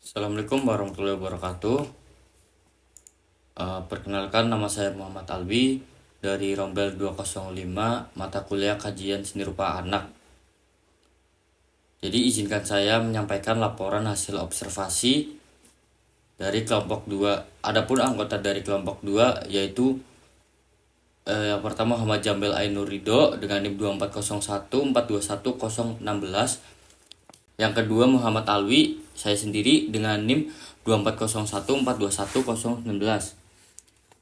Assalamualaikum warahmatullahi wabarakatuh. Perkenalkan, nama saya Muhammad Alwi dari Rombel 205 mata kuliah kajian seni rupa anak. Jadi izinkan saya menyampaikan laporan hasil observasi dari kelompok 2. Adapun anggota dari kelompok 2 yaitu yang pertama Muhammad Jambil Ainur Ridho dengan NIM 24014210016. Yang kedua Muhammad Alwi, saya sendiri dengan NIM 24014210016.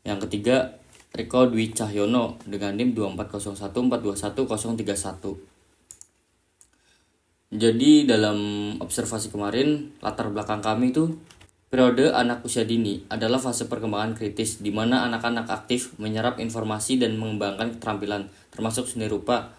Yang ketiga Riko Dwi Cahyono dengan NIM 24014210031. Jadi dalam observasi kemarin, latar belakang kami itu periode anak usia dini adalah fase perkembangan kritis di mana anak-anak aktif menyerap informasi dan mengembangkan keterampilan termasuk seni rupa.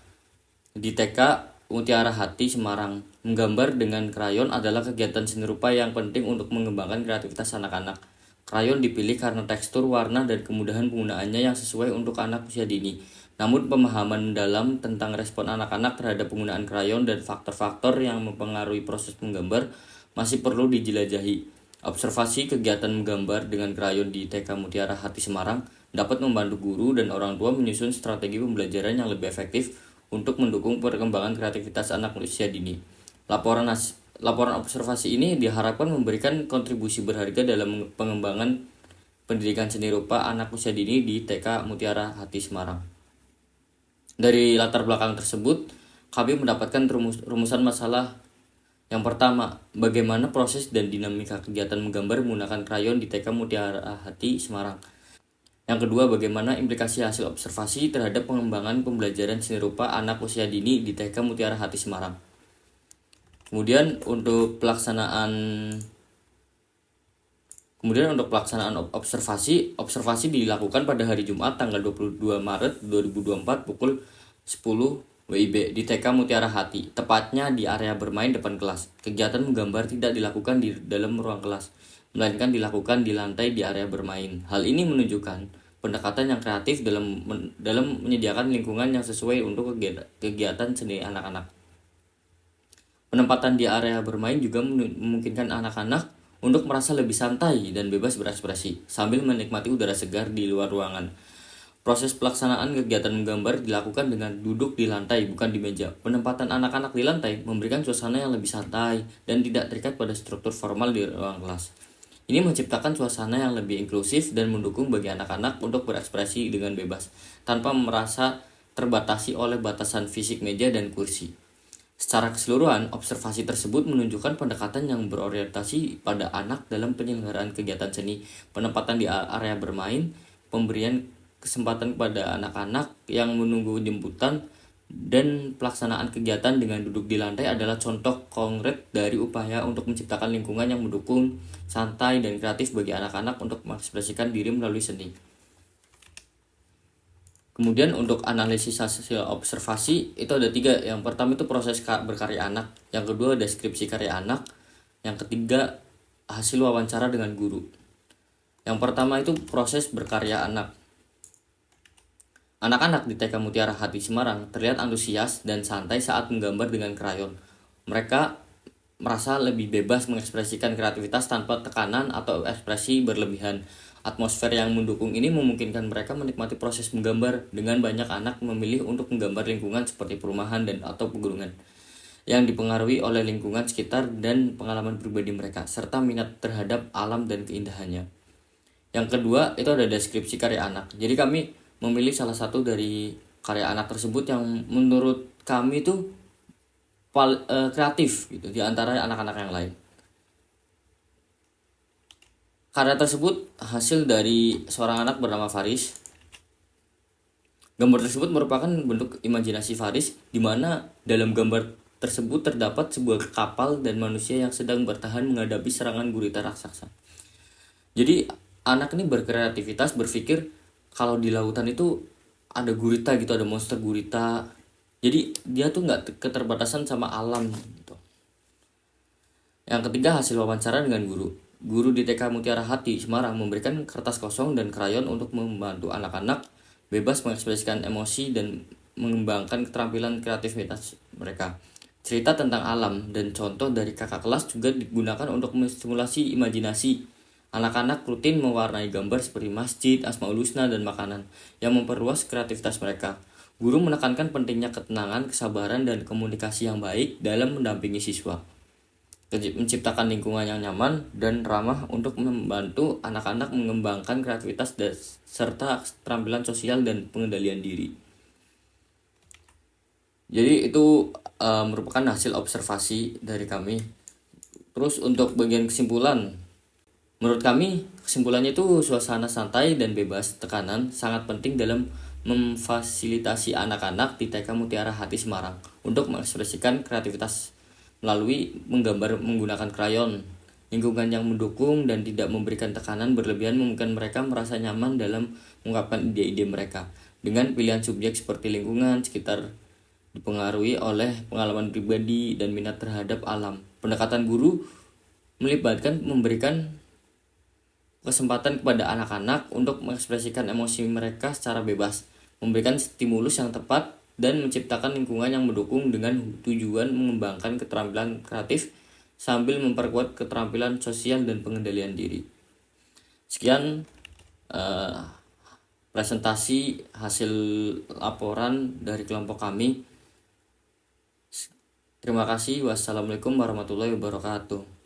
Di TK Mutiara Hati Semarang, menggambar dengan krayon adalah kegiatan seni rupa yang penting untuk mengembangkan kreativitas anak-anak. Krayon dipilih karena tekstur, warna, dan kemudahan penggunaannya yang sesuai untuk anak usia dini. Namun pemahaman mendalam tentang respon anak-anak terhadap penggunaan krayon dan faktor-faktor yang mempengaruhi proses menggambar masih perlu dijelajahi. Observasi kegiatan menggambar dengan krayon di TK Mutiara Hati Semarang dapat membantu guru dan orang tua menyusun strategi pembelajaran yang lebih efektif untuk mendukung perkembangan kreativitas anak usia dini. Laporan observasi ini diharapkan memberikan kontribusi berharga dalam pengembangan pendidikan seni rupa anak usia dini di TK Mutiara Hati Semarang. Dari latar belakang tersebut, kami mendapatkan rumusan masalah. Yang pertama, bagaimana proses dan dinamika kegiatan menggambar menggunakan krayon di TK Mutiara Hati Semarang. Yang kedua, bagaimana implikasi hasil observasi terhadap pengembangan pembelajaran seni rupa anak usia dini di TK Mutiara Hati Semarang. Kemudian untuk pelaksanaan observasi dilakukan pada hari Jumat tanggal 22 Maret 2024 pukul 10 WIB di TK Mutiara Hati, tepatnya di area bermain depan kelas. Kegiatan menggambar tidak dilakukan di dalam ruang kelas, melainkan dilakukan di lantai di area bermain. Hal ini menunjukkan pendekatan yang kreatif dalam menyediakan lingkungan yang sesuai untuk kegiatan seni anak-anak. Penempatan di area bermain juga memungkinkan anak-anak untuk merasa lebih santai dan bebas berekspresi sambil menikmati udara segar di luar ruangan. Proses pelaksanaan kegiatan menggambar dilakukan dengan duduk di lantai, bukan di meja. Penempatan anak-anak di lantai memberikan suasana yang lebih santai dan tidak terikat pada struktur formal di ruang kelas. Ini menciptakan suasana yang lebih inklusif dan mendukung bagi anak-anak untuk berekspresi dengan bebas, tanpa merasa terbatasi oleh batasan fisik meja dan kursi. Secara keseluruhan, observasi tersebut menunjukkan pendekatan yang berorientasi pada anak dalam penyelenggaraan kegiatan seni, penempatan di area bermain, pemberian kesempatan kepada anak-anak yang menunggu jemputan, dan pelaksanaan kegiatan dengan duduk di lantai adalah contoh konkret dari upaya untuk menciptakan lingkungan yang mendukung, santai, dan kreatif bagi anak-anak untuk mengekspresikan diri melalui seni. Kemudian untuk analisis hasil observasi itu ada 3. Yang pertama itu proses berkarya anak, yang kedua deskripsi karya anak, yang ketiga hasil wawancara dengan guru. Yang pertama itu proses berkarya anak. Anak-anak di TK Mutiara Hati Semarang terlihat antusias dan santai saat menggambar dengan krayon. Mereka merasa lebih bebas mengekspresikan kreativitas tanpa tekanan atau ekspresi berlebihan. Atmosfer yang mendukung ini memungkinkan mereka menikmati proses menggambar, dengan banyak anak memilih untuk menggambar lingkungan seperti perumahan dan atau pegunungan yang dipengaruhi oleh lingkungan sekitar dan pengalaman pribadi mereka, serta minat terhadap alam dan keindahannya. Yang kedua, itu ada deskripsi karya anak. Jadi kami memilih salah satu dari karya anak tersebut yang menurut kami itu kreatif gitu di antara anak-anak yang lain. Karya tersebut hasil dari seorang anak bernama Faris. Gambar tersebut merupakan bentuk imajinasi Faris, di mana dalam gambar tersebut terdapat sebuah kapal dan manusia yang sedang bertahan menghadapi serangan gurita raksasa. Jadi anak ini berkreativitas, berpikir kalau di lautan itu ada gurita gitu, ada monster gurita. Jadi dia tuh nggak keterbatasan sama alam gitu. Yang ketiga, hasil wawancara dengan guru. Guru di TK Mutiara Hati Semarang memberikan kertas kosong dan krayon untuk membantu anak-anak bebas mengekspresikan emosi dan mengembangkan keterampilan kreativitas mereka. Cerita tentang alam dan contoh dari kakak kelas juga digunakan untuk menstimulasi imajinasi. Anak-anak rutin mewarnai gambar seperti masjid, asmaul husna, dan makanan yang memperluas kreativitas mereka. Guru menekankan pentingnya ketenangan, kesabaran, dan komunikasi yang baik dalam mendampingi siswa. Menciptakan lingkungan yang nyaman dan ramah untuk membantu anak-anak mengembangkan kreativitas serta keterampilan sosial dan pengendalian diri. Jadi itu merupakan hasil observasi dari kami. Terus untuk bagian kesimpulan, menurut kami kesimpulannya itu suasana santai dan bebas tekanan sangat penting dalam memfasilitasi anak-anak di TK Mutiara Hati Semarang untuk mengekspresikan kreativitas melalui menggambar menggunakan krayon. Lingkungan yang mendukung dan tidak memberikan tekanan berlebihan memungkinkan mereka merasa nyaman dalam mengungkapkan ide-ide mereka. Dengan pilihan subjek seperti lingkungan sekitar dipengaruhi oleh pengalaman pribadi dan minat terhadap alam. Pendekatan guru melibatkan memberikan kesempatan kepada anak-anak untuk mengekspresikan emosi mereka secara bebas, memberikan stimulus yang tepat, dan menciptakan lingkungan yang mendukung dengan tujuan mengembangkan keterampilan kreatif sambil memperkuat keterampilan sosial dan pengendalian diri. Sekian presentasi hasil laporan dari kelompok kami. Terima kasih. Wassalamualaikum warahmatullahi wabarakatuh.